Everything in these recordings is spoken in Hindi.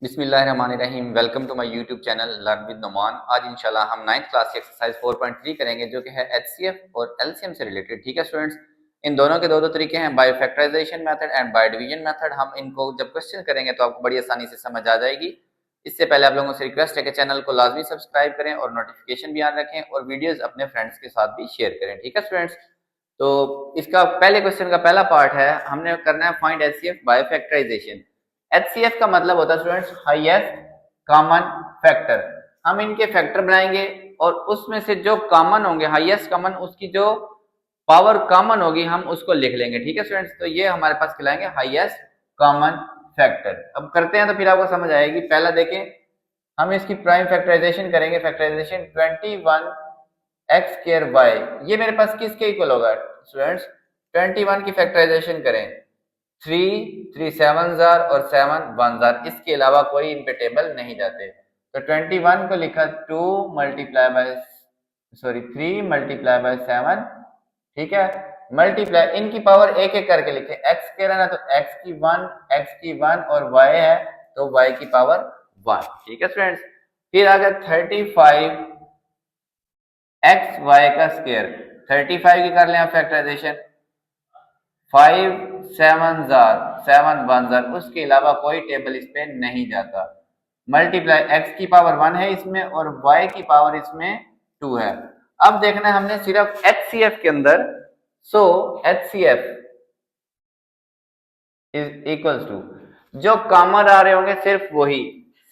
बिस्मिल्लाहिर्रहमानिर्रहीम। Welcome to my YouTube channel learn with Numan. आज इंशाल्लाह हम 9th क्लास की एक्सरसाइज 4.3 करेंगे जो कि है एचसीएफ और एलसीएम से रिलेटेड। ठीक है स्टूडेंट्स, इन दोनों के दो तरीके हैं, by factorisation method and by division method. हम इनको जब क्वेश्चन करेंगे तो आपको बड़ी आसानी से समझ आ जाएगी। इससे पहले आप लोगों से रिक्वेस्ट है कि चैनल को लाजमी सब्सक्राइब करें और नोटिफिकेशन भी ऑन रखें और वीडियोज अपने फ्रेंड्स के साथ भी शेयर करें। ठीक है स्टूडेंट्स, तो इसका पहले क्वेश्चन का पहला पार्ट है, हमने करना है find HCF by factorisation. HCF का मतलब होता है स्टूडेंट्स हाईएस्ट कॉमन फैक्टर। हम इनके फैक्टर बनाएंगे और उसमें से जो कॉमन होंगे, हाईएस्ट कॉमन, उसकी जो पावर कॉमन होगी हम उसको लिख लेंगे। ठीक है स्टूडेंट्स, तो ये हमारे पास कहलाएंगे हाईएस्ट कॉमन फैक्टर। अब करते हैं तो फिर आपको समझ आएगी। पहला देखें, हम इसकी प्राइम फैक्टराइजेशन करेंगे। फैक्टराइजेशन 21 एक्स स्क्वायर वाई, ये मेरे पास किसके इक्वल होगा स्टूडेंट्स? 21 की फैक्टराइजेशन करें, 3 7 जार और 7 1 जार, इसके अलावा कोई इन पे टेबल नहीं जाते। तो 21 को लिखा 2 मल्टीप्लाई बाय 3 मल्टीप्लाई बाय 7। ठीक है, मल्टीप्लाई इनकी पावर एक एक करके लिखे। एक्स स्क्वायर है ना, तो एक्स की 1 और वाई है तो वाई की पावर 1। ठीक है स्टूडेंट्स, फिर आ गया 35 एक्स वाई का स्क्वायर। 35 की कर लें आप फैक्टराइजेशन, 5 7 जार 7 1 जार, उसके अलावा कोई टेबल इस पे नहीं जाता। मल्टीप्लाई एक्स की पावर 1 है इसमें और वाई की पावर इसमें 2 है। अब देखना है हमने सिर्फ एचसीएफ के अंदर। सो एचसीएफ इज इक्वल्स टू, जो कॉमन आ रहे होंगे सिर्फ वही।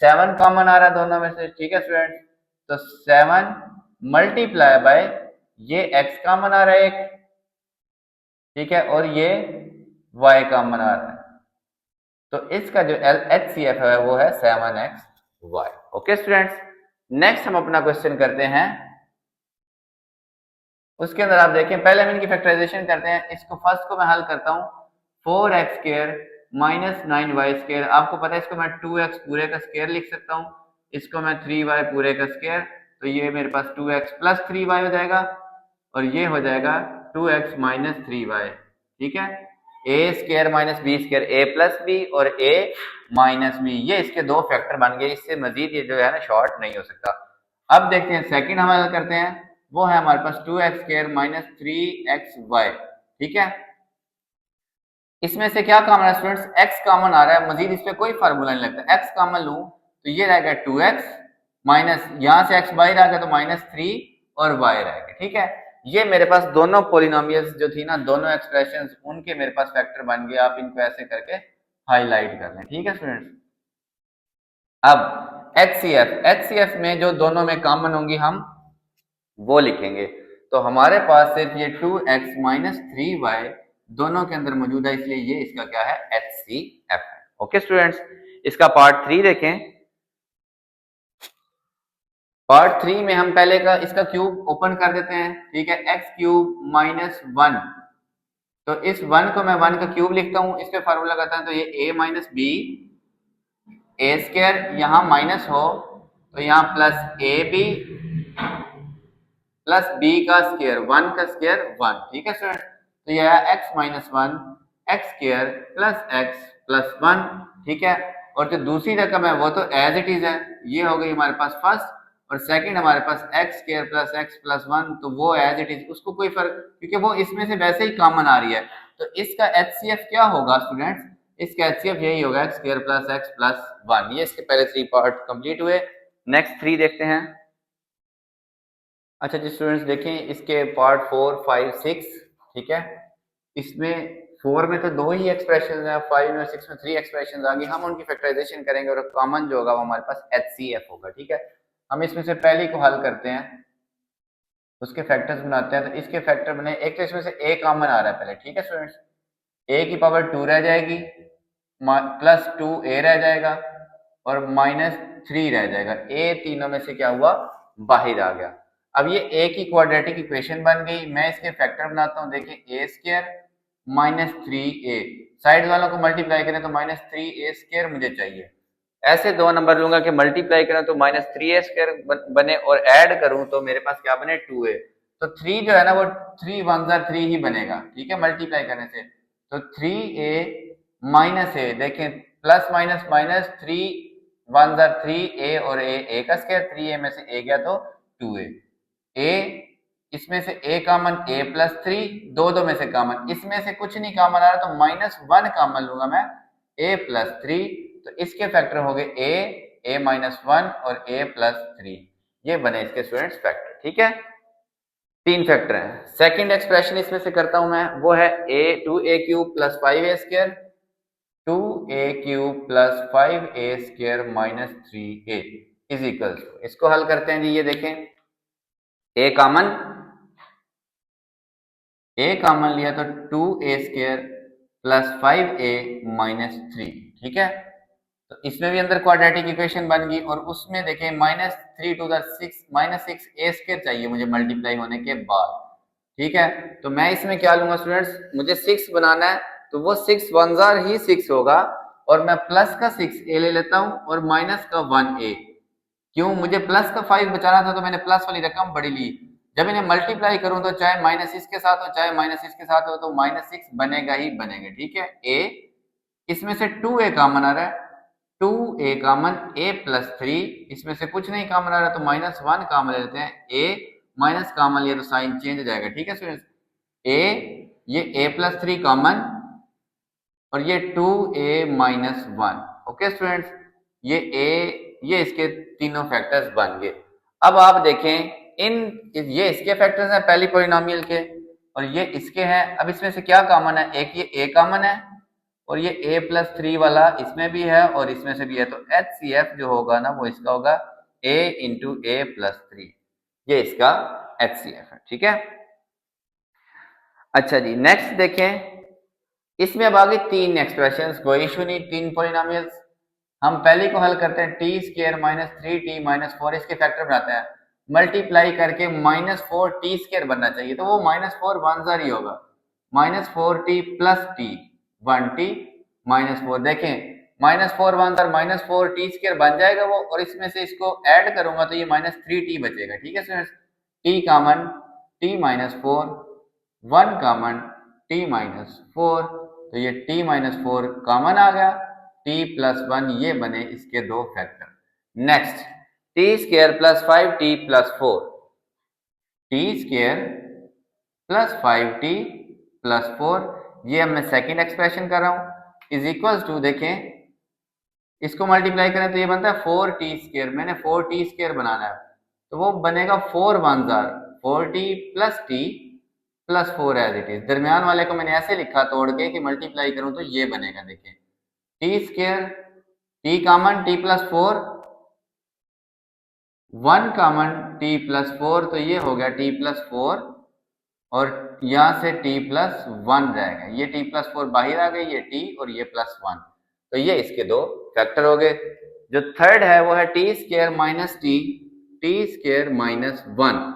7 कॉमन आ रहा है दोनों में से। ठीक है स्टूडेंट, तो 7 मल्टीप्लाई बाय ये x कॉमन आ रहा है एक, ठीक है, और ये y कॉमन आ रहा है, तो इसका जो एचसीएफ है वो है 7xy। ओके स्टूडेंट्स, नेक्स्ट हम अपना क्वेश्चन करते हैं। उसके अंदर आप देखें, पहले हम इनकी फैक्टराइजेशन करते हैं। इसको फर्स्ट को मैं हल करता हूं, 4x square minus 9y square. आपको पता है इसको मैं 2x पूरे का स्क्वायर लिख सकता हूं, इसको मैं 3y पूरे का स्क्वायर, तो ये मेरे पास 2x प्लस 3y हो जाएगा और ये हो जाएगा 2x माइनस 3y। ठीक है, ए स्क्वायर माइनस बी स्क्वायर, ए प्लस बी और ए माइनस बी, ये इसके दो फैक्टर बन गए। इससे मजीद ये जो है ना शॉर्ट नहीं हो सकता। अब देखते हैं सेकंड हम हल करते हैं, वो है हमारे पास 2x स्क्वायर माइनस 3xy। ठीक है, इसमें से क्या कॉमन है स्टूडेंट्स? x कॉमन आ रहा है, मजीद इस पे कोई फार्मूला नहीं लगता। x कॉमन लूं तो ये रहेगा 2x माइनस, यहां से x बाहर आ गया तो माइनस 3 और y रहेगा। ठीक है, ये मेरे पास दोनों पोलिनोमियल्स जो थी ना, दोनों एक्सप्रेशंस, उनके मेरे पास फैक्टर बन गए। आप इनको ऐसे करके हाईलाइट कर लें। ठीक है स्टूडेंट्स, अब एचसीएफ में जो दोनों में कॉमन होंगी हम वो लिखेंगे। तो हमारे पास सिर्फ ये 2x माइनस 3y दोनों के अंदर मौजूद है, इसलिए ये इसका क्या है? एचसीएफ है। ओके स्टूडेंट्स, इसका पार्ट 3 देखें। पार्ट 3 में हम पहले का इसका क्यूब ओपन कर देते हैं। ठीक है, एक्स क्यूब माइनस 1, तो इस 1 को मैं 1 का क्यूब लिखता हूं, इस पे फार्मूला लगाता हूं, तो ये a minus b, a square यहां माइनस हो तो यहां plus a b plus b का स्क्वायर, 1 का स्क्वायर 1। ठीक है सर, तो यह है x minus 1 x square plus x plus 1। ठीक है, और जो दूसरी रकम है वो तो एज इट इज है, ये हो गई हमारे पास फर्स्ट, और सेकंड हमारे पास x square plus x plus 1, तो वो एज इट इज, उसको कोई फर्क, क्योंकि वो इसमें से वैसे ही कॉमन आ रही है। तो इसका एचसीएफ क्या होगा स्टूडेंट्स? इसका एचसीएफ यही होगा x square plus x plus 1। ये इसके पहले 3 पार्ट कंप्लीट हुए। नेक्स्ट 3 देखते हैं। अच्छा जी स्टूडेंट्स, देखें इसके पार्ट 4 5 6। ठीक है, इसमें 4 में तो 2 ही एक्सप्रेशन है, 5 और 6 में 3 एक्सप्रेशन आ गई। हम उनकी फैक्टराइजेशन करेंगे और कॉमन जो होगा वो हमारे पास एचसीएफ होगा। ठीक है, हम इसमें से पहले को हल करते हैं, उसके फैक्टर्स बनाते हैं। तो इसके फैक्टर बने, एक तो इसमें से ए कॉमन आ रहा है पहले। ठीक है स्टूडेंट्स, ए की पावर 2 रह जाएगी, प्लस 2 ए रह जाएगा और माइनस 3 रह जाएगा। ए तीनों में से क्या हुआ? बाहर आ गया। अब ये ए की क्वाड्रेटिक इक्वेशन बन गई। मैं इसके फैक्टर बनाता हूं, देखिए ए स्क्वायर माइनस 3a, साइड वालों को मल्टीप्लाई करें तो माइनस 3a स्क्वायर मुझे चाहिए। ऐसे 2 नंबर लूंगा कि मल्टीप्लाई करें तो माइनस 3a स्क्वायर बने और ऐड करूं तो मेरे पास क्या बने? 2a। तो 3 जो है ना वो 3 1 3 ही बनेगा। ठीक है, मल्टीप्लाई करने से, तो 3a माइनस ए, देखें plus minus minus 3 one jar 3a और a का स्क्वायर, 3a में से a गया तो 2a, a इसमें से a कॉमन a प्लस 3, दो में से कॉमन, इसमें से कुछ नहीं कॉमन आ रहा तो -1 कॉमन लूंगा मैं, a प्लस 3, तो इसके फैक्टर हो गए a -1 और a प्लस 3, ये बने इसके स्टूडेंट्स फैक्टर। ठीक है, तीन फैक्टर हैं। सेकंड एक्सप्रेशन इसमें से करता हूं मैं, वो है a2a³ plus 5a² 2a³ plus 5a² minus 3a is equal, इसको हल करते हैं जी। ये देखें, a कॉमन लिया तो 2a² प्लस 5a माइनस 3। ठीक है, तो इसमें भी अंदर क्वाड्रेटिक इक्वेशन बन गई, और उसमें देखें -3 टू द 6 -6a² चाहिए मुझे मल्टीप्लाई होने के बाद। ठीक है, तो मैं इसमें क्या लूंगा स्टूडेंट्स, मुझे 6 बनाना है, तो वो 6 वन जार ही 6 होगा, और मैं प्लस का 6a ले लेता हूं और माइनस का 1a। क्यों, मुझे प्लस का 5 बचाना था, तो मैंने प्लस वाली रकम बड़ी ली। जब इन्हें मल्टीप्लाई करूं तो चाहे माइनस इसके साथ हो चाहे माइनस इसके साथ हो, तो -6 बनेगा ही बनेगा। ठीक है, a इसमें से 2a कॉमन आ रहा है, 2a कॉमन, a प्लस 3 इसमें से कुछ नहीं कॉमन आ रहा, तो -1 कॉमन ले लेते हैं, a माइनस कॉमन लिया तो साइन चेंज हो जाएगा। ठीक है स्टूडेंट्स, a ये a प्लस 3 कॉमन, और ये 2a माइनस 1। ओके स्टूडेंट्स, ये ये इसके तीनों फैक्टर्स बन गए। अब आप देखें, ये इसके फैक्टर्स हैं पहली पॉलिनोमियल के, और ये इसके हैं। अब इसमें से क्या कॉमन है, एक ये a कॉमन है, और ये a प्लस 3 वाला इसमें भी है और इसमें से भी है, तो HCF जो होगा ना वो इसका होगा a इंटू a प्लस 3, ये इसका HCF है। ठीक है, अच्छा जी, नेक्स्ट देखें, इसमें अब आगे तीन एक्सप्रेशंस, कोई इशू नहीं, तीन पॉलिनोमियल्स। हम पहले को हल करते हैं, t² माइनस 3t माइनस 4, इसके फैक्टर बनाते हैं, मल्टीप्लाई करके -4t² बनना चाहिए, तो वो -4 वन जार ही होगा, -4t प्लस t 1t -4। देखें, -4 वन जार -4t² बन जाएगा वो, और इसमें से इसको ऐड करूंगा तो ये -3t बचेगा। ठीक है students, t common t -4, 1 common t -4, तो ये t -4 कॉमन आ गया, t प्लस 1, ये बने इसके दो factor. Next, t² plus 5t plus 4, t² plus 5t plus 4, ये अब मैं सेकेंड एक्सप्रेशन कर रहा हूं, इज इक्वल टू, देखें इसको मल्टीप्लाई करें तो ये बनता है 4t², मैंने 4t² बनाना है, तो वो बनेगा 4 वन जार 4t plus t plus 4 as it is. दरमियान वाले को मैंने ऐसे लिखा तोड़ के कि मल्टीप्लाई करूं तो ये बनेगा, देखें t², t common t plus 4, 1 common t plus 4, तो ये हो गया t प्लस 4, और यहां से t प्लस 1 रहेगा, ये t प्लस 4 बाहर आ गई, ये t और ये प्लस 1, तो ये इसके दो फैक्टर हो गए। जो थर्ड है वो है t² माइनस t² माइनस 1,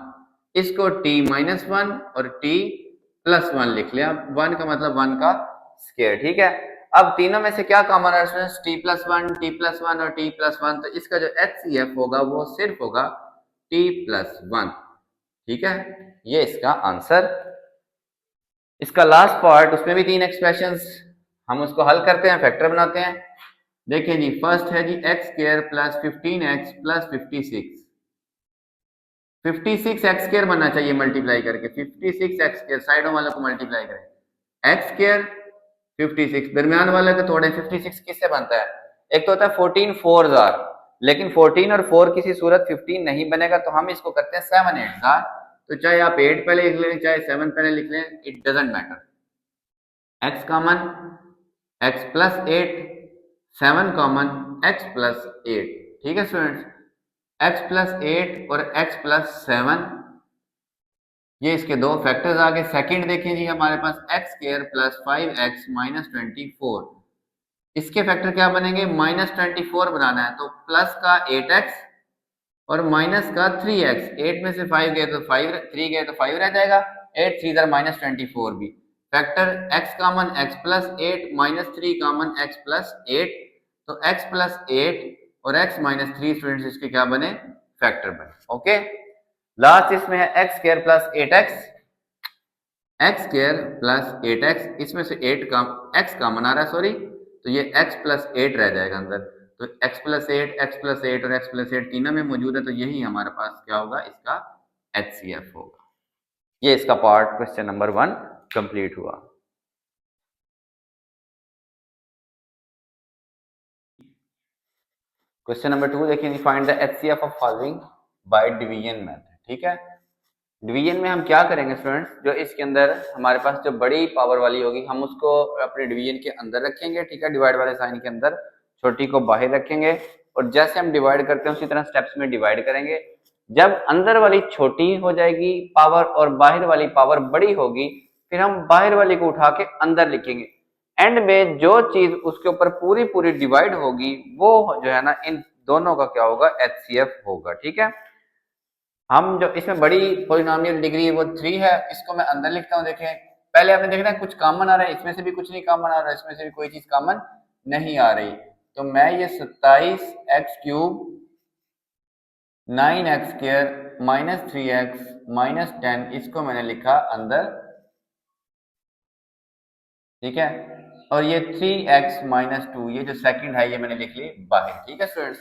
इसको t माइनस 1 और t प्लस 1 लिख लिया, 1 का मतलब 1 का स्क्वायर। ठीक है, अब तीनों में से क्या कॉमन है students, t plus 1, t plus 1 और t प्लस 1, तो इसका जो HCF होगा वो सिर्फ होगा t प्लस 1। ठीक है, ये इसका आंसर। इसका लास्ट पार्ट, उसमें भी तीन एक्सप्रेशंस, हम उसको हल करते हैं, फैक्टर बनाते हैं। देखिए जी, फर्स्ट है जी x² plus 15x plus 56, 56x² बनना चाहिए मल्टीप्लाई करके, 56x², साइडों वालों को मल्टीप्लाई करें, x² 56, दरमियान वाले को तोड़े, 56 किससे बनता है, एक तो होता है 14 4 जार, लेकिन 14 और 4 किसी सूरत 15 नहीं बनेगा, तो हम इसको करते हैं 7 8 जार, तो चाहे आप 8 पहले लिख लें चाहे 7 पहले लिख लें, it doesn't matter. x common x plus 8, 7 common x plus 8। ठीक है स्टूडेंट्स, x प्लस 8 और x प्लस 7, ये इसके दो फैक्टर्स आ गए। सेकंड देखें जी, हमारे पास x² प्लस 5x माइनस 24, इसके फैक्टर क्या बनेंगे, -24 बनाना है, तो प्लस का 8x और माइनस का 3x, 8 में से 5 गए तो 5, 3 गए तो 5 रह जाएगा, 8 3 -24 भी factor, x common x plus 8 -3 common x plus 8, तो x प्लस 8 और x माइनस 3 स्टूडेंट्स इसके क्या बने, फैक्टर बने। ओके, लास्ट इसमें है x² plus 8x, x² plus 8x, इसमें से 8 का x कॉमन आ रहा है, सॉरी, तो ये x प्लस 8 रह जाएगा अंदर, तो x+8 और x+8 तीनों में मौजूद है, तो यही हमारे पास क्या होगा, इसका HCF होगा। ये इसका पार्ट क्वेश्चन नंबर 1 कंप्लीट हुआ। क्वेश्चन नंबर 2 देखिए, find the HCF of following bye division method. ठीक है, डिवीजन में हम क्या करेंगे स्टूडेंट्स, जो इसके अंदर हमारे पास जो बड़ी पावर वाली होगी हम उसको अपने डिवीजन के अंदर रखेंगे। ठीक है, डिवाइड वाले साइन के अंदर, छोटी को बाहर रखेंगे, और जैसे हम डिवाइड करते हैं उसी तरह स्टेप्स में डिवाइड करेंगे। जब अंदर वाली छोटी हो जाएगी पावर और बाहर वाली पावर बड़ी होगी, फिर हम बाहर वाली को उठा के अंदर लिखेंगे। एंड में जो चीज उसके ऊपर पूरी पूरी डिवाइड होगी वो जो है ना, इन दोनों का क्या होगा, HCF होगा। ठीक है, हम जो इसमें बड़ी पॉलिनोमियल डिग्री है वो 3 है, इसको मैं अंदर लिखता हूँ। देखें, पहले आपने देखना है कुछ कॉमन आ रहा है, इसमें से भी कुछ नहीं कॉमन आ रहा है, इसमें से भी कोई चीज कॉमन नहीं आ रही, तो मैं ये 27x³ 9x² -3x -10 इसको मैंने लिखा अंदर। ठीक है, और ये 3x -2 ये जो सेकंड है ये मैंने लिख ली बाहर। ठीक है स्टूडेंट्स,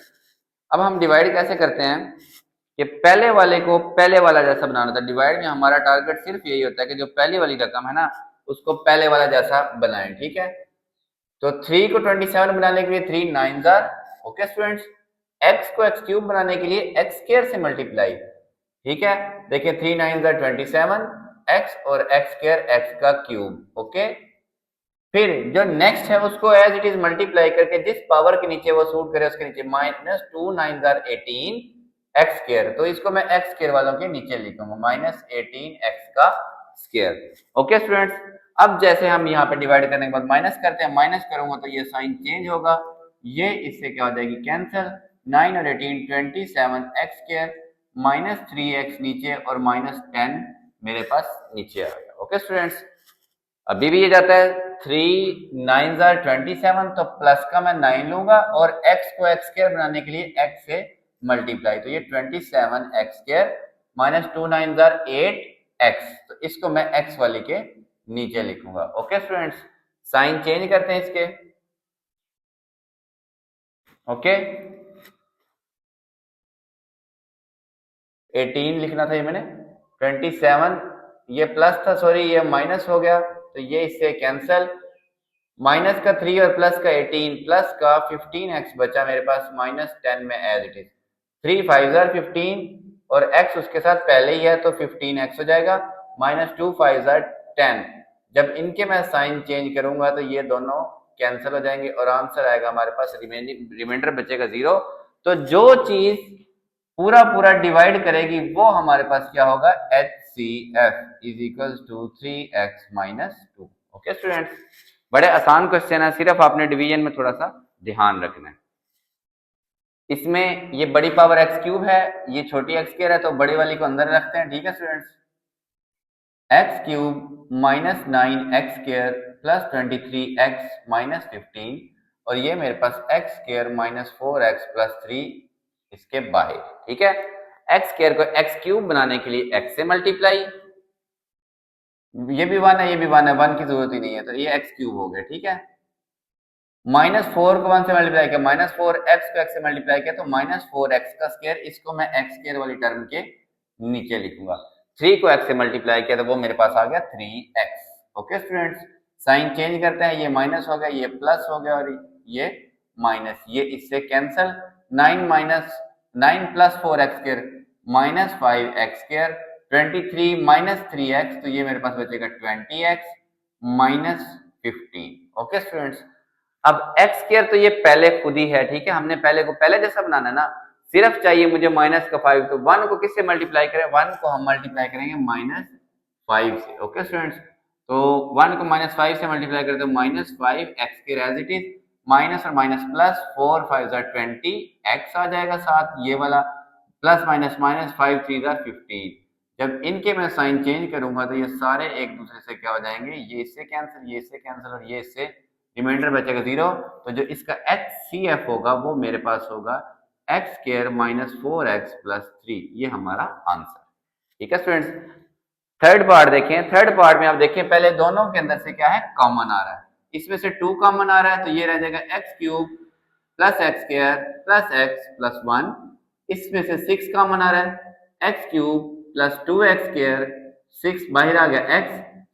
अब हम डिवाइड कैसे करते हैं कि पहले वाले को पहले वाला जैसा बनाना था। डिवाइड में हमारा टारगेट सिर्फ यही होता है कि जो पहली वाली रकम है ना उसको पहले वाला जैसा बनाएं। ठीक है, तो 3 को 27 बनाने के लिए 3 9 जार, ओके स्टूडेंट्स। x को x³ बनाने के लिए x² से मल्टीप्लाई। ठीक है, देखिए 3 9 जार 27 x और x² x का क्यूब। ओके, फिर जो नेक्स्ट है उसको एज इट इज मल्टीप्लाई करके जिस पावर के नीचे वो सूट करे उसके नीचे -2 9 जार 18 x², तो इसको मैं x² वालों के नीचे लिखूंगा -18x का स्क्वायर। ओके स्टूडेंट्स, अब जैसे हम यहाँ पे डिवाइड करने के बाद माइनस करते हैं, माइनस करूंगा तो ये साइन चेंज होगा, ये इससे क्या हो जाएगी, कैंसिल। 9 और 18 27x² -3x नीचे और -10 मेरे पास नीचे आ गया। ओके स्टूडेंट्स, अभी भी ये जाता है 3 9 जार 27, तो प्लस का मैं 9 लूंगा और x को x² बनाने के लिए x से मल्टीप्लाई, तो ये 27x² -2 9 जार 8x, तो इसको मैं x वाली के नीचे लिखूंगा। ओके स्टूडेंट्स, साइन चेंज करते हैं इसके। ओके, 18 लिखना था ये मैंने, 27 ये प्लस था, सॉरी ये माइनस हो गया, तो ये इससे कैंसल। माइनस का 3 और प्लस का 18 प्लस का 15x बचा मेरे पास -10 में एज इट इज। 3 5 जार 15 और x उसके साथ पहले ही है तो 15x हो जाएगा, -2 5 जार 10। जब इनके मैं साइन चेंज करूंगा तो ये दोनों कैंसिल हो जाएंगे और आंसर आएगा हमारे पास, रिमाइंडर बचेगा 0। तो जो चीज पूरा पूरा डिवाइड करेगी वो हमारे पास क्या होगा, HCF is equal to 3x -2। Okay students, बड़े आसान क्वेश्चन है, सिर्फ आपने डिवीजन में थोड़ा सा ध्यान रखना है। इसमें ये बड़ी पावर x³ है, ये छोटी x² है, तो बड़ी वाली को अंदर रखते हैं। ठीक है स्टूडेंट्स, x³ -9x² +23x -15, और ये मेरे पास x² -4x +3 इसके बाहर। ठीक है, x² को x³ बनाने के लिए x से मल्टीप्लाई, ये भी 1 है ये भी 1 है, 1 की जरूरत ही नहीं है, तो ये x³ हो गया। ठीक है, -4 को 1 से मल्टीप्लाई किया, -4x को x से मल्टीप्लाई किया, तो -4x का स्क्वायर, इसको मैं x² वाली टर्म के नीचे लिखूंगा। 3 को x से मल्टीप्लाई किया तो वो मेरे पास आ गया 3x। Okay students, sign change करते हैं, ये माइनस हो गया, ये प्लस हो गया, और ये माइनस, ये इससे कैंसल। 9 + 4x² -5x², 23 - 3x, तो ये मेरे पास बचेगा 20x -15। ओके स्टूडेंट्स, अब x² तो ये पहले खुद ही है। ठीक है, हमने पहले को पहले जैसा बनाना है ना, सिर्फ चाहिए मुझे -5, तो 1 को किससे मल्टीप्लाई करें, 1 को हम मल्टीप्लाई करेंगे -5 से। ओके स्टूडेंट्स, तो 1 को -5 से मल्टीप्लाई करें तो -5x² as it is, minus और माइनस प्लस, 4 5 जार 20 x आ जाएगा साथ, ये वाला प्लस माइनस माइनस 5 3 जार 15। जब इनके मैं साइन चेंज करूंगा तो ये सारे एक दूसरे से क्या हो जाएंगे, ये इससे कैंसिल, ये इससे कैंसिल, और ये इससे रिमाइंडर बचेगा 0। तो जो इसका HCF होगा वो मेरे पास होगा x² -4x +3, ये हमारा आंसर। ठीक है स्टूडेंट्स, थर्ड पार्ट देखें। थर्ड पार्ट में आप देखें, पहले दोनों के अंदर से क्या है, कॉमन आ रहा है, इसमें से 2 कॉमन आ रहा है, तो ये रह जाएगा x³ plus x square plus x plus 1, इसमें से 6 कॉमन आ रहा है, x cube plus 2x square, 6 बाहर आ गया x,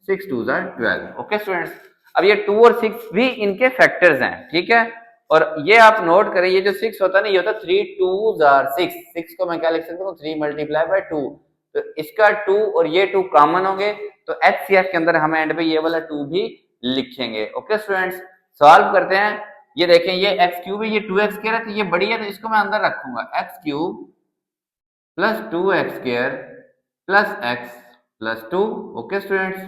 6 2 12। ओके स्टूडेंट्स, अब ये 2 और 6 भी इनके फैक्टर्स हैं, ठीक है। और ये आप नोट करें, ये जो 6 होता है ना, ये होता है 3 2 6, 6 को मैं क्या लिख सकता हूँ 3 मल्टीप्लाई बाय 2, तो इसका 2 और ये 2 कॉमन होंगे, तो HCF के अंदर हम एंड पे ये वाला 2 भी लिखेंगे। ओके स्टूडेंट्स, सॉल्व करते हैं। ये देखें, ये x क्यूब है, ये 2x स्क्वायर है, तो ये बड़ी है, तो इसको मैं अंदर रखूंगा, x cube plus 2x square plus x plus 2। Okay students,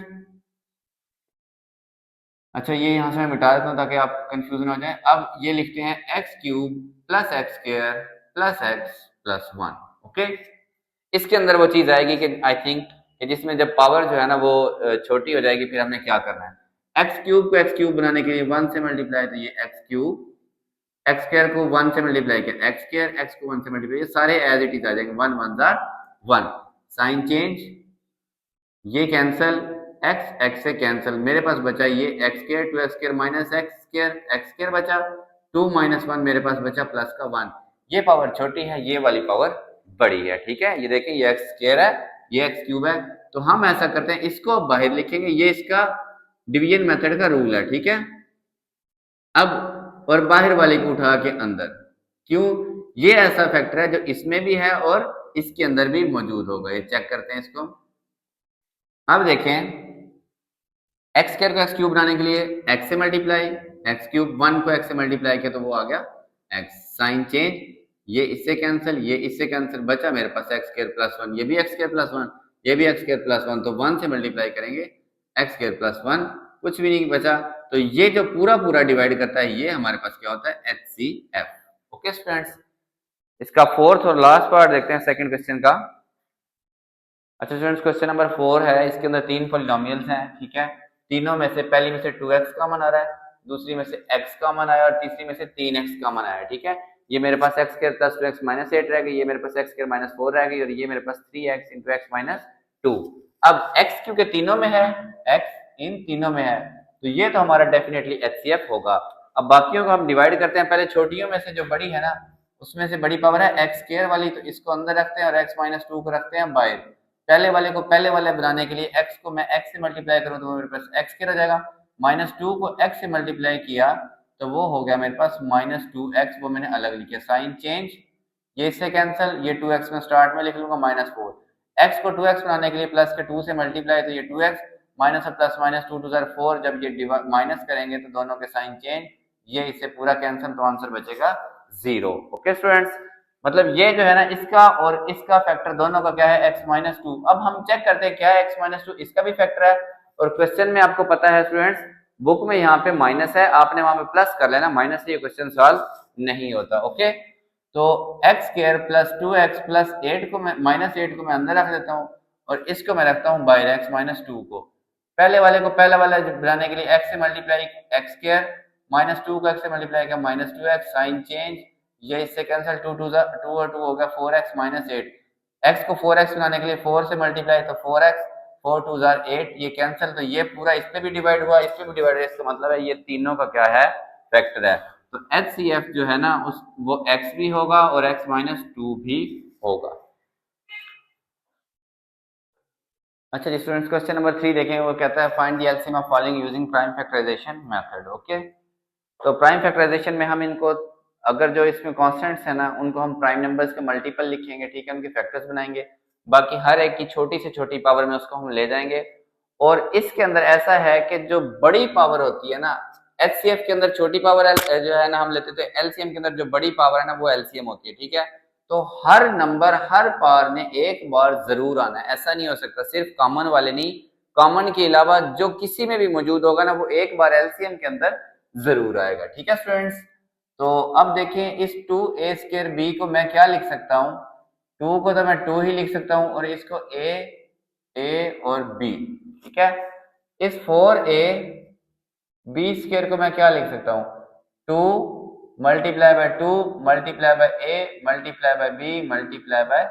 अच्छा ये यहां से मैं मिटा देता हूं ताकि आप कंफ्यूजन हो जाए। अब ये लिखते हैं x cube plus x square plus x plus 1। Okay, इसके अंदर वो चीज आएगी कि आई थिंक कि जिसमें जब पावर जो है ना वो छोटी हो जाएगी, फिर हमने क्या करना है, एक्स क्यूब को एक्स क्यूब बनाने के लिए 1 से मल्टीप्लाई, तो ये एक्स क्यूब, एक्स स्क्वायर को 1 से मल्टीप्लाई किया, एक्स स्क्वायर, एक्स को 1 से मल्टीप्लाई, ये सारे एज इट इज आ जाएंगे, 1 1 जार 1, साइन चेंज, ये कैंसल, एक्स एक्स से कैंसल, मेरे पास बचा ये x square, 2 x square minus x square, x square बचा, 2 माइनस 1 मेरे पास बचा प्लस का 1। ये पावर छोटी है, ये वाली पावर बड़ी है, ठीक है। ये देखें, ये एक्स स्क्वायर है, ये एक्स क्यूब है, तो हम ऐसा करते हैं, इसको बाहर लिखेंगे, ये इसका डिवीजन मेथड का रूल है, ठीक है। अब और बाहर वाले को उठा के अंदर, क्यों, ये ऐसा फैक्टर है जो इसमें भी है और इसके अंदर भी मौजूद होगा, ये चेक करते हैं इसको। अब देखें, एक्स स्क्वायर को एक्स क्यूब बनाने के लिए एक्स से मल्टीप्लाई, एक्स क्यूब 1 को एक्स से मल्टीप्लाई किया तो वो आ गया एक्स, साइन चेंज, ये इससे कैंसिल, ये इससे कैंसिल, बचा मेरे पास एक्स स्क्वायर प्लस 1, ये भी एक्स स्क्वायर प्लस 1, ये भी एक्स स्क्वायर प्लस 1, तो 1 से मल्टीप्लाई करेंगे, एक्स स्क्वायर प्लस 1, कुछ भी नहीं बचा, तो ये जो पूरा पूरा डिवाइड करता है, ये हमारे पास क्या होता है, HCF। ओके स्टूडेंट्स, इसका फोर्थ और लास्ट पार्ट देखते हैं सेकंड क्वेश्चन का। अच्छा स्टूडेंट्स, क्वेश्चन नंबर 4 है, इसके अंदर 3 पॉलिनोमियल्स हैं, ठीक है। तीनों में से पहली में से 2x कॉमन आ रहा है, दूसरी में से x कॉमन आया और तीसरी में से 3x कॉमन आया, ठीक है। ये मेरे पास x square plus 2x minus 8 रह गई, ये मेरे पास x स्क्वायर माइनस 4 रह गई, और ये मेरे पास 3x इंटू x माइनस 2। अब x क्योंकि तीनों में है, x इन तीनों में है, तो ये तो हमारा डेफिनेटली HCF होगा। अब बाकियों को हम डिवाइड करते हैं, पहले छोटियों में से जो बड़ी है ना, उसमें से बड़ी पावर है x स्क्वायर वाली, तो इसको अंदर रखते हैं और x माइनस 2 को रखते हैं बाहर। पहले वाले को पहले वाले बनाने के लिए x को मैं x से मल्टीप्लाई करूं तो मेरे पास x स्क्वायर हो जाएगा, माइनस 2 को x से मल्टीप्लाई किया तो वो हो गया मेरे पास माइनस 2x, वो मैंने अलग लिखा, साइन चेंज, ये इससे कैंसिल, ये 2x में स्टार्ट में लिख लूंगा माइनस 4, x को 2x बनाने के लिए प्लस के 2 से मल्टीप्लाई, तो ये 2x माइनस और प्लस माइनस 2 2 4, जब ये माइनस करेंगे तो दोनों के साइन चेंज, ये इससे पूरा कैंसिल, तो आंसर बचेगा 0। ओके स्टूडेंट्स, मतलब ये जो है ना, इसका और इसका फैक्टर दोनों का क्या है, x माइनस 2। अब हम चेक करते हैं क्या है x माइनस 2, इसका भी फैक्टर है, और क्वेश्चन में आपको पता है स्टूडेंट्स, बुक में यहाँ पे माइनस है, आपने वहां पे प्लस कर लेना, माइनस से ये क्वेश्चन सॉल्व नहीं होता। ओके, तो x square plus 2x plus 8 को मैं माइनस 8 को मैं अंदर रख देता हूँ, और इसको मैं रखता हूँ बाहर, x माइनस 2 को, पहले वाले को पहला वाला बनाने के लिए x से मल्टीप्लाई, एक्स स्क्वायर माइनस 2 को x से मल्टीप्लाई किया माइनस 2x, साइन चेंज, ये इससे कैंसिल, 2 2 2 और 2 हो गया 4x माइनस 8, x को 4x बनाने के लिए 4 से मल्टीप्लाई, तो 4x, 4 2 8, ये कैंसिल, तो ये पूरा इस पे भी डिवाइड हुआ, इस पे भी डिवाइड हुआ, इसका मतलब है ये तीनों का क्या है, फैक्टर है। तो HCF जो है ना, उस वो x भी होगा और x माइनस 2 भी होगा। अच्छा जी स्टूडेंट्स, क्वेश्चन नंबर 3 देखें, वो कहता है find the LCM of following using prime factorisation method. Okay, तो प्राइम फैक्टराइजेशन में हम इनको, अगर जो इसमें कॉन्स्टेंट्स है ना, उनको हम प्राइम नंबर्स के मल्टीपल लिखेंगे, ठीक है, उनके फैक्टर्स बनाएंगे, बाकी हर एक की छोटी से छोटी पावर में उसको हम ले जाएंगे। और इसके अंदर ऐसा है कि जो बड़ी पावर होती है ना, HCF के अंदर छोटी पावर जो है ना हम लेते थे, LCM के अंदर जो बड़ी पावर है ना वो LCM होती है, ठीक है। तो हर नंबर हर पावर ने एक बार जरूर आना है, ऐसा नहीं हो सकता, सिर्फ कॉमन वाले नहीं, कॉमन के अलावा जो किसी में भी मौजूद होगा ना, वो एक बार LCM के अंदर जरूर आएगा, ठीक है स्टूडेंट्स। तो अब देखें, इस 2a स्क्वायर b को मैं क्या लिख सकता हूँ, 2 को तो मैं 2 ही लिख सकता हूँ, और इसको a और b, ठीक है। इस 4a b स्क्वायर को मैं क्या लिख सकता हूँ, 2 multiply by 2 multiply by a multiply by b multiply by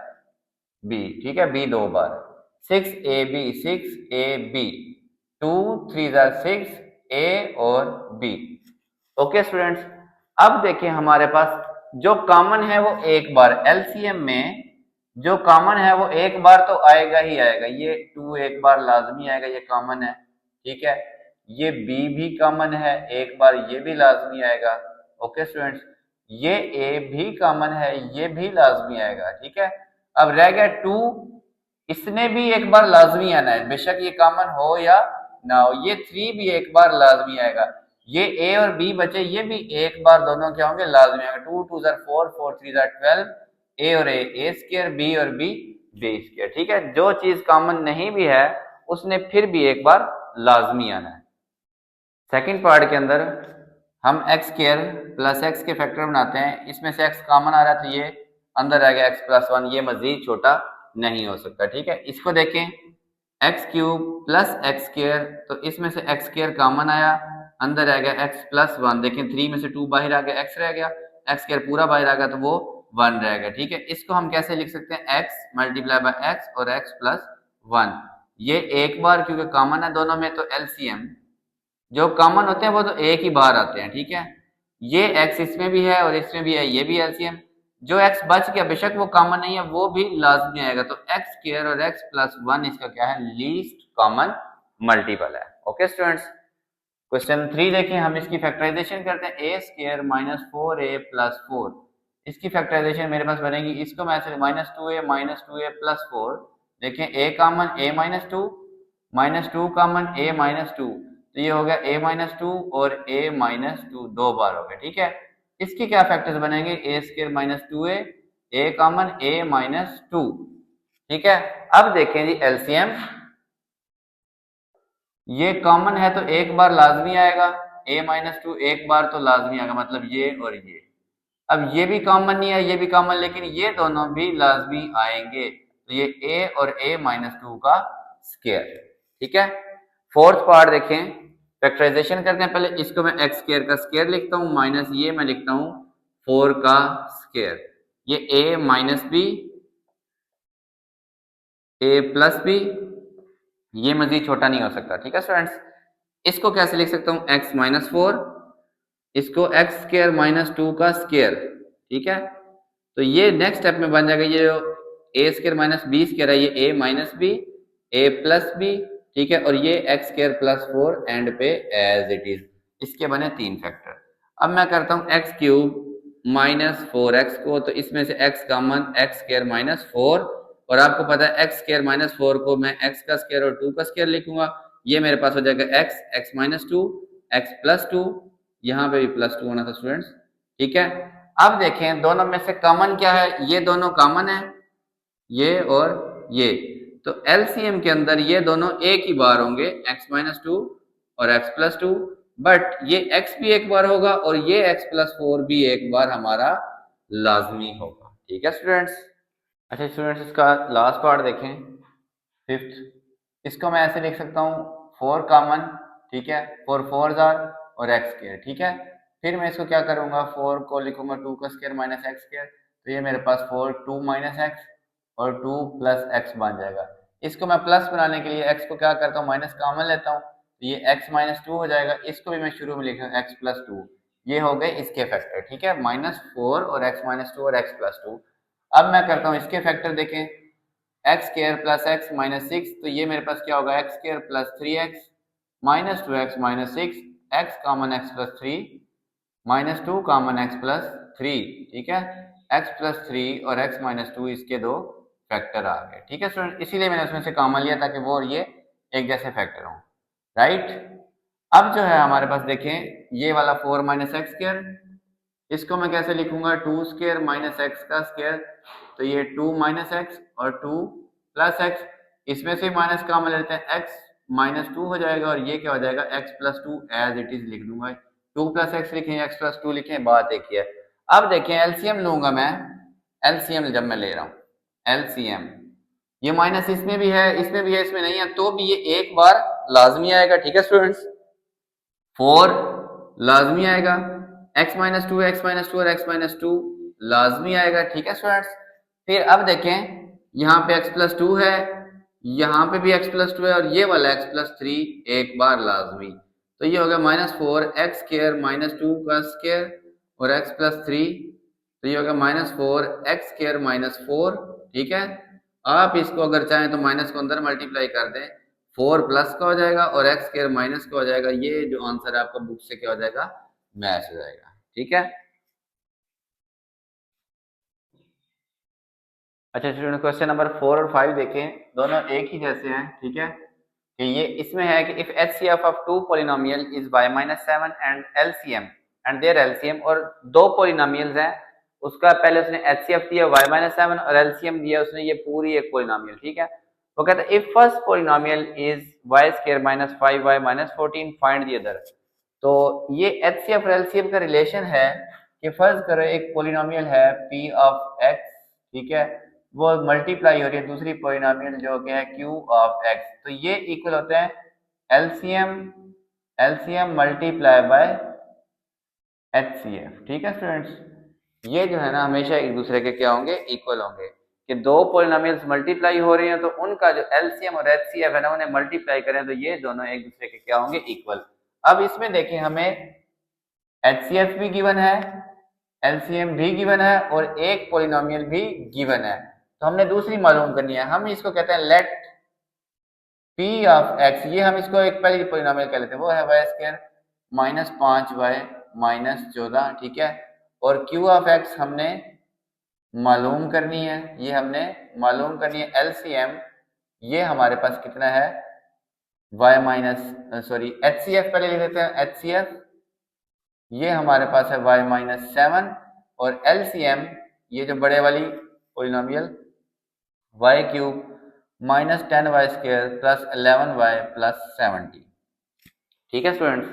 b, ठीक है, b 2 bar, 6ab 6ab, 2 3 6 a और b। ओके स्टूडेंट्स, अब देखिए हमारे पास जो कॉमन है वो एक बार एलसीएम में जो कॉमन है वो एक बार तो आएगा ही आएगा। ये 2 एक बार लाजमी आएगा, ये कॉमन है, ठीक है। ये बी भी कॉमन है, एक बार ये भी लाजमी आएगा। ओके स्टूडेंट्स, ये ए भी कॉमन है, ये भी लाजमी आएगा, ठीक है। अब रह गया 2, इसने भी एक बार लाजमी आना है, बेशक ये कॉमन हो या ना हो। ये 3 भी एक बार लाजमी आएगा। ये ए और बी बचे, ये भी एक बार दोनों क्या होंगे, लाजमी आएगा। 2 2 4 4 3 12, ए और ए स्क्वायर, बी और बी स्क्वायर, ठीक है। जो चीज कॉमन नहीं भी है उसने फिर भी एक बार लाजमी आना है। सेकंड पार्ट के अंदर हम एक्स स्क्वायर प्लस एक्स के फैक्टर बनाते हैं। इसमें से एक्स कॉमन आ रहा है तो ये अंदर आ गया एक्स प्लस 1, ये मजीद छोटा नहीं हो सकता, ठीक है। इसको देखें, x cube plus x square, तो इसमें से एक्स स्क्वायर कॉमन आया, अंदर आ गया एक्स प्लस 1। देखें 3 में से 2 बाहर आ गया, एक्स रह गया, एक्स स्क्वायर पूरा बाहर आ गया तो वो 1 रह गया, ठीक है। इसको हम कैसे लिख सकते हैं, एक्स मल्टीप्लाई बाय एक्स और एक्स प्लस 1। ये एक बार क्योंकि कॉमन है दोनों में, तो एलसीएम जो कॉमन होते हैं वो तो एक ही बार आते हैं, ठीक है। ये x इसमें भी है और इसमें भी है, ये भी एलसीएम। जो x बच गया बेशक वो कॉमन नहीं है, वो भी लाजमी आएगा। तो एक्स स्क्वायर और x प्लस 1 इसका क्या है, लीस्ट कॉमन मल्टीपल है। ओके स्टूडेंट्स, क्वेश्चन 3 देखें, हम इसकी फैक्टराइजेशन करते हैं। ए स्क्वायर माइनस 4a प्लस 4, इसकी फैक्टराइजेशन मेरे पास बनेगी, इसको मैं ऐसे माइनस 2a प्लस 4। देखें a common a minus 2 common a minus 2, तो ये हो गया a माइनस 2 और a माइनस 2 दो बार हो गया, ठीक है। इसके क्या फैक्टर्स बनेंगे, a square minus 2a, a common a minus 2, ठीक है। अब देखें जी एलसीएम, ये कॉमन है तो एक बार लाजमी आएगा, a माइनस 2 एक बार तो लाजमी आएगा, मतलब ये और ये। अब ये भी कॉमन नहीं है, ये भी कॉमन, लेकिन ये दोनों भी लाजमी आएंगे, तो ये a और a माइनस 2 का स्क्वायर, ठीक है। फोर्थ पार्ट देखें, फैक्टराइजेशन करते हैं। पहले इसको मैं एक्स स्क्वायर का स्क्वायर लिखता हूं, माइनस ये मैं लिखता हूं 4 का स्क्वायर। ये a minus b, a plus b, ये मजीद छोटा नहीं हो सकता, ठीक है स्टूडेंट्स। इसको कैसे लिख सकता हूं, x माइनस 4, इसको एक्स स्क्वायर माइनस 2 का स्क्वायर, ठीक है। तो ये नेक्स्ट स्टेप में बन जाएगा, ये जो a square minus b square है, ये a minus b, a plus b, ठीक है। और ये एक्स स्क्वायर प्लस 4 एंड पे एज इट इज, इसके बने 3 फैक्टर। अब मैं करता हूँ एक्स क्यूब माइनस 4x को, तो इसमें से x common x square minus 4, और आपको पता है एक्स स्क्वायर माइनस 4 को मैं x का स्क्वायर और 2 का स्क्वायर लिखूंगा। ये मेरे पास हो जाएगा x माइनस 2, x प्लस 2, यहाँ पे भी प्लस 2 होना था स्टूडेंट्स, ठीक है। अब देखें दोनों में से कॉमन क्या है, ये दोनों कॉमन है, ये और ये, तो एलसीएम के अंदर ये दोनों एक ही बार होंगे, x माइनस 2 और x प्लस 2, बट ये x भी एक बार होगा और ये x प्लस 4 भी एक बार हमारा लाजमी होगा, ठीक है स्टूडेंट्स। अच्छा स्टूडेंट्स, इसका लास्ट पार्ट देखें, फिफ्थ, इसको मैं ऐसे लिख सकता हूँ 4 कॉमन, ठीक है, 4 4 जार और एक्स स्क्वायर, ठीक है। फिर मैं इसको क्या करूंगा, 4 को लिखूंगा 2 का स्क्वायर माइनस एक्स स्क्वायर, तो ये मेरे पास 4 2 माइनस एक्स और 2 प्लस एक्स बन जाएगा। इसको मैं प्लस बनाने के लिए एक्स को क्या करता हूँ, माइनस कॉमन लेता हूँ, तो ये एक्स माइनस 2 हो जाएगा। इसको भी मैं शुरू में लिखूँ एक्स प्लस 2, ये हो गए इसके फैक्टर, ठीक है, माइनस 4 और एक्स माइनस 2 और एक्स प्लस 2। अब मैं करता हूँ इसके फैक्टर, देखें x square plus x minus 6, तो ये मेरे पास क्या होगा, x square plus 3x minus 2x minus 6, x common x plus 3 minus 2 common x plus 3, ठीक है। एक्स प्लस 3 और एक्स माइनस 2 इसके दो फैक्टर आ गए, ठीक है स्टूडेंट, इसीलिए मैंने उसमें से कॉमन लिया ताकि वो और ये एक जैसे फैक्टर हों, राइट। अब जो है हमारे पास देखें ये वाला 4 माइनस एक्स स्क्वायर, इसको मैं कैसे लिखूंगा, 2 स्क्वायर माइनस एक्स का स्क्वायर, तो ये 2 माइनस एक्स और 2 प्लस एक्स, इसमें से माइनस कॉमन लेते हैं, एक्स माइनस 2 हो जाएगा और ये क्या हो जाएगा, x plus 2 as it is लिख दूंगा। 2 प्लस एक्स लिखें, एक्स प्लस 2 लिखें, बात एक ही है। अब देखें एलसीएम लूंगा मैं, एलसीएम जब मैं ले रहा हूँ, एलसीएम ये माइनस इसमें भी है, इसमें भी है, इसमें नहीं है, तो भी ये एक बार लाजमी आएगा, ठीक है स्टूडेंट्स। 4 लाजमी आएगा, x माइनस 2 एक्स माइनस 2 और x माइनस 2 लाजमी आएगा, ठीक है स्टूडेंट्स। फिर अब देखें यहाँ पे x प्लस 2 है, यहाँ पे भी x प्लस 2 है, और ये वाला x प्लस 3 एक बार लाजमी, तो ये हो गया माइनस 4 एक्स स्क्वायर माइनस 2 का स्क्वायर और x प्लस 3, तो ये होगा -4 x² -4, ठीक है। आप इसको अगर चाहें तो माइनस को अंदर मल्टीप्लाई कर दें, 4 प्लस का हो जाएगा और x² माइनस का हो जाएगा। ये जो आंसर है आपका बुक से क्या हो जाएगा, मैच हो जाएगा, ठीक है। अच्छा स्टूडेंट, क्वेश्चन नंबर 4 और 5 देखें, दोनों एक ही जैसे हैं, ठीक है। कि ये इसमें है कि if HCF of two polynomial is y-7 and LCM and their LCM, और दो पोलिनोमियल्स हैं, उसका पहले उसने HCF दिया y-7 और LCM दिया उसने ये पूरी एक पोलिनोमियल, ठीक है। वो कहता है if first polynomial is y² -5y -14 find the other. तो ये HCF और LCM का रिलेशन है कि फर्ज करो एक पोलिनोमियल है p ऑफ x, ठीक है, वो मल्टीप्लाई हो रही है दूसरी पोलिनोमियल जो कि है q ऑफ x, तो ये इक्वल होते हैं एलसीएम मल्टीप्लाई बाय HCF, ठीक है स्टूडेंट्स। ये जो है ना हमेशा एक दूसरे के क्या होंगे, इक्वल होंगे। कि दो पोलिनोमियल्स मल्टीप्लाई हो रही हैं तो उनका जो LCM और HCF है ना उन्हें मल्टीप्लाई करें तो ये दोनों एक दूसरे के क्या होंगे, इक्वल। अब इसमें देखें हमें HCF भी गिवन है, LCM भी गिवन है और एक पोलिनोमियल भी गिवन है, तो हमने दूसरी मालूम करनी है। हम इसको कहते हैं लेट P ऑफ x, ये हम इसको एक पहली पोलिनोमियल कह लेते हैं, वो है y² -5y -14, ठीक है। और Q ऑफ x हमने मालूम करनी है, ये हमने मालूम करनी है LCM, ये हमारे पास कितना है HCF पहले लिख देते हैं HCF, ये हमारे पास है y-7 और LCM ये जो बड़े वाली polynomial y³ -10y² plus 11y plus 70, ठीक है स्टूडेंट्स।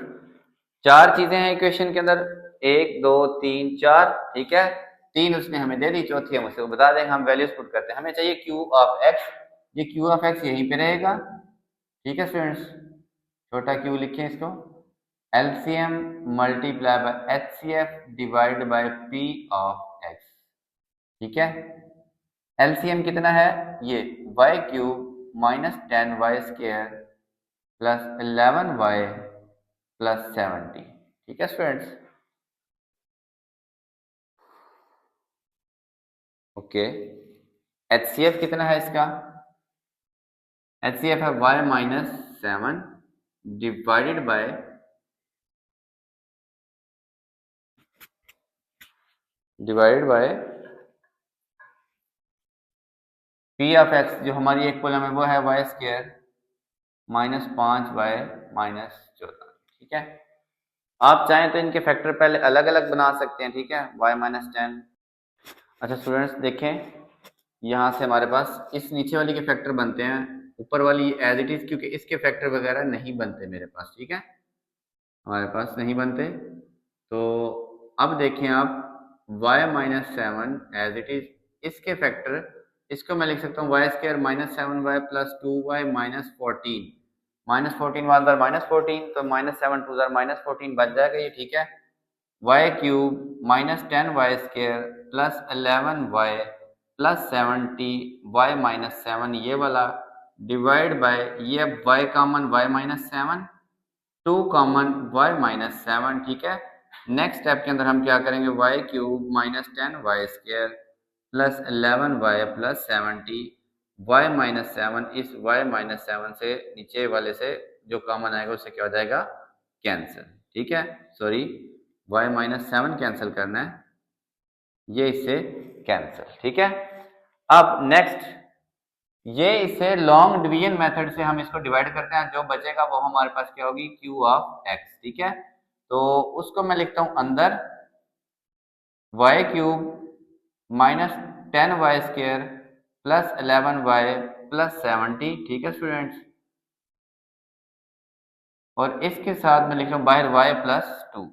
चार चीजें हैं इक्वेशन के अंदर, 1 2 3 4, ठीक है। तीन उसने हमें दे दी, चौथी हम उसे बता देंगे, हम वैल्यूज पुट करते हैं। हमें चाहिए Q ऑफ x, ये Q ऑफ x यहीं पे रहेगा, ठीक है स्टूडेंट्स। छोटा q लिखें इसको, LCM multiply by HCF divide by P of x, ठीक है। LCM कितना है, ये y³ -10y² plus 11y plus 70, ठीक है स्टूडेंट्स। ओके, HCF कितना है इसका, HCF है y-7 divided by P of x, जो हमारी एक कॉलम है वो है y² -5y -14, ठीक है। आप चाहें तो इनके फैक्टर पहले अलग अलग बना सकते हैं, ठीक है, y-10। अच्छा स्टूडेंट्स देखें, यहाँ से हमारे पास इस नीचे वाली के फैक्टर बनते हैं, ऊपर वाली एज इट इज, क्योंकि इसके फैक्टर वगैरह नहीं बनते मेरे पास, ठीक है, हमारे पास नहीं बनते। तो अब देखें आप y-7 एज इट इज, इसके फैक्टर, इसको मैं लिख सकता हूँ y² -7y plus 2y -14, -14 one bar -14, तो -7 2 -14 बच जाएगा ये, ठीक है। y³ -10y² plus 11y plus 70 y -7, ये वाला डिवाइड बाय, ये y common y-7, 2 common y-7, ठीक है। नेक्स्ट स्टेप के अंदर हम क्या करेंगे, y³ -10y² plus 11y plus 70 y-7, इस y-7 से नीचे वाले से जो कॉमन आएगा उससे क्या हो जाएगा, कैंसिल, ठीक है। सॉरी, y-7 कैंसिल करना है, ये इससे कैंसिल, ठीक है। अब नेक्स्ट, ये इसे लॉन्ग डिवीजन मेथड से हम इसको डिवाइड करते हैं, जो बचेगा वो हमारे पास क्या होगी, Q ऑफ x, ठीक है। तो उसको मैं लिखता हूं अंदर y³ -10y² plus 11y plus 70, ठीक है स्टूडेंट्स। और इसके साथ मैं लिख रहा हूं बाहर y प्लस 2,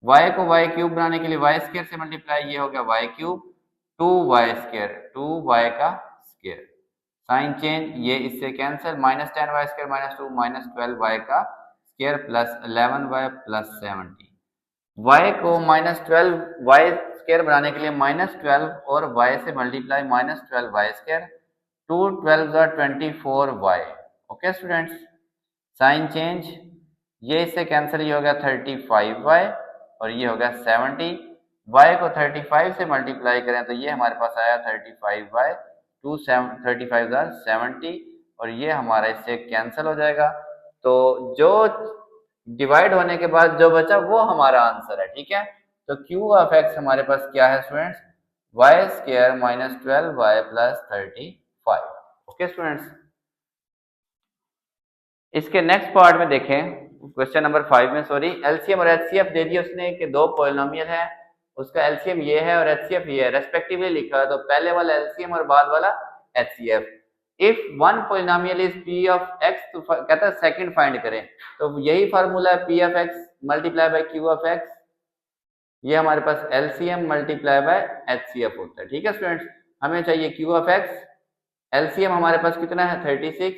y को y³ बनाने के लिए y² से मल्टीप्लाई, ये हो गया y³, 2y², 2y का स्क्वायर, साइन चेंज, ये इससे कैंसिल, -10y² -2 -12y का square plus 11y plus 70। y को -12y² बनाने के लिए -12 और y से multiply, -12y², 2 12 24y, okay students. Sign change, ये इससे कैंसिल, ये हो गया 35y और ये हो गया 70। y को 35 से मल्टीप्लाई करें तो ये हमारे पास आया 35/2, 35 और ये हमारा इससे कैंसिल हो जाएगा। तो जो डिवाइड होने के बाद जो बचा वो हमारा आंसर है, ठीक है। तो q ऑफ x हमारे पास क्या है students, y² minus 12y plus 35। Okay students, इसके नेक्स्ट पार्ट में देखें, क्वेश्चन नंबर 5 में सॉरी, एलसीएम और एचसीएफ दे दिए उसने कि दो पॉलिनोमियल है, उसका एलसीएम ये है और एचसीएफ ये है रेस्पेक्टिवली लिखा है। तो पहले वाला एलसीएम और बाद वाला HCF. If one polynomial is P of x, तो कहता है सेकंड फाइंड करें। तो यही फार्मूला है, P of x multiply by Q of x, ये हमारे पास एलसीएम मल्टीप्लाई बाय एचसीएफ होता है, ठीक है स्टूडेंट्स। हमें चाहिए क्यू ऑफ एक्स, एलसीएम हमारे पास कितना है 36,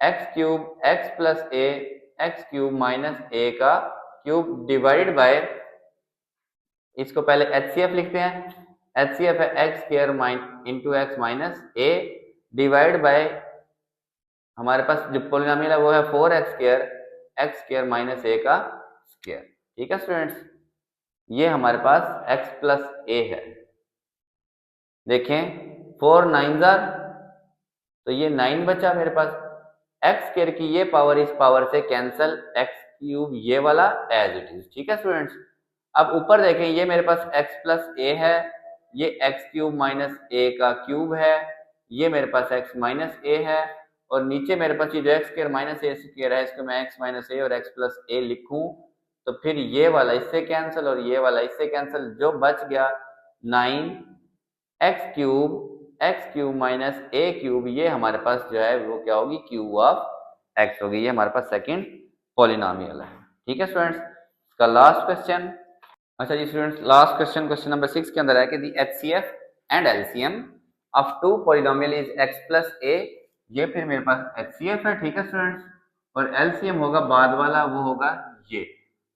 एक्स क्यूब एक्स प्लस ए एक्स क्यूब माइनस ए का क्यूब डिवाइडेड बाय, इसको पहले एचसीएफ लिखते हैं, एचसीएफ है x square into x minus A divide by हमारे पास जो पोलिनोमियल है वो है 4x² एक्स स्क्वायर माइनस ए का स्क्वायर, ठीक है स्टूडेंट्स। ये हमारे पास x प्लस ए है। देखें 4 9 तो ये 9 बचा मेरे पास, एक्स स्क्वायर की ये पावर इस पावर से कैंसल, एक्स क्यूब ये वाला एज इट इज, ठीक है स्टूडेंट्स। अब ऊपर देखें, ये मेरे पास x प्लस ए है, ये एक्स क्यूब माइनस ए का क्यूब है, ये मेरे पास x माइनस ए है, और नीचे मेरे पास ये जो x square minus a square है इसको मैं x माइनस ए और x प्लस ए लिखूं तो फिर ये वाला इससे कैंसिल और ये वाला इससे कैंसिल, जो बच गया 9x³ माइनस ए क्यूब, ये हमारे पास जो है वो क्या होगी, क्यूब ऑफ x होगी। ये हमारे पास सेकंड पॉलिनोमियल है, ठीक है स्टूडेंट्स। इसका लास्ट क्वेश्चन, अच्छा जी students, last question, question number 6 के अंदर है कि the HCF and LCM of two polynomial is x plus A, ये फिर मेरे पास एचसीएफ है, ठीक है स्टूडेंट्स, और एलसीएम होगा बाद वाला, वो होगा ये।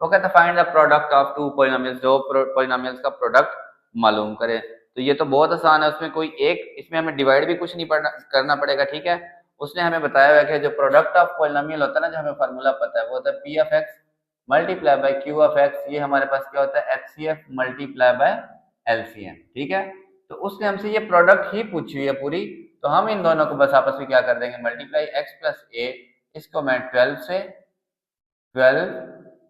तो कहता है find the product of two polynomials, दो पॉलिनोमियल्स का प्रोडक्ट मालूम करें। तो ये तो बहुत आसान है, उसमें कोई एक, इसमें हमें डिवाइड भी कुछ नहीं करना पड़ेगा, ठीक है। उसने हमें बताया हुआ है कि जो प्रोडक्ट ऑफ पॉलिनोमियल होता है ना, जो हमें फार्मूला पता है वो होता है P of x multiply by Q of x, ये हमारे पास क्या होता है एचसीएफ मल्टीप्लाई बाय एलसीएम, ठीक है। तो उसने हमसे ये प्रोडक्ट ही पूछी हुई है पूरी, तो हम इन दोनों को बस आपस में क्या कर देंगे, मल्टीप्लाई एक्स प्लस ए, इसको मैं 12 से 12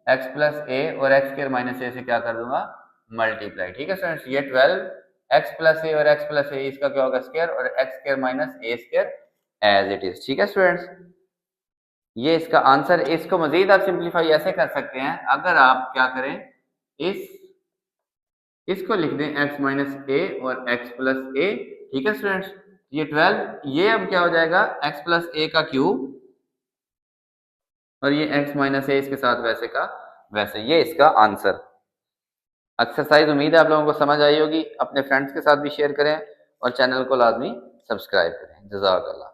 एक्स प्लस ए और एक्स स्क्वायर माइनस ए से क्या कर दूंगा, मल्टीप्लाई, ठीक है स्टूडेंट्स। ये 12 एक्स प्लस ए और एक्स प्लस ए इसका क्या होगा स्क्वायर, और x square minus a square as it is, ठीक है स्टूडेंट्स। ये इसका आंसर। इसको मजीद आप सिंप्लीफाई ऐसे कर सकते हैं, अगर आप क्या करें, इसको लिख दें x माइनस ए और x प्लस ए, ठीक है स्टूडेंट्स। ये 12, ये अब क्या हो जाएगा x प्लस ए का क्यूब, और ये x माइनस ए इसके साथ वैसे का वैसे, ये इसका आंसर। एक्सरसाइज उम्मीद है आप लोगों को समझ आई होगी, अपने फ्रेंड्स के साथ भी शेयर करें और चैनल को लाजमी सब्सक्राइब करें। जज़ाकल्लाह।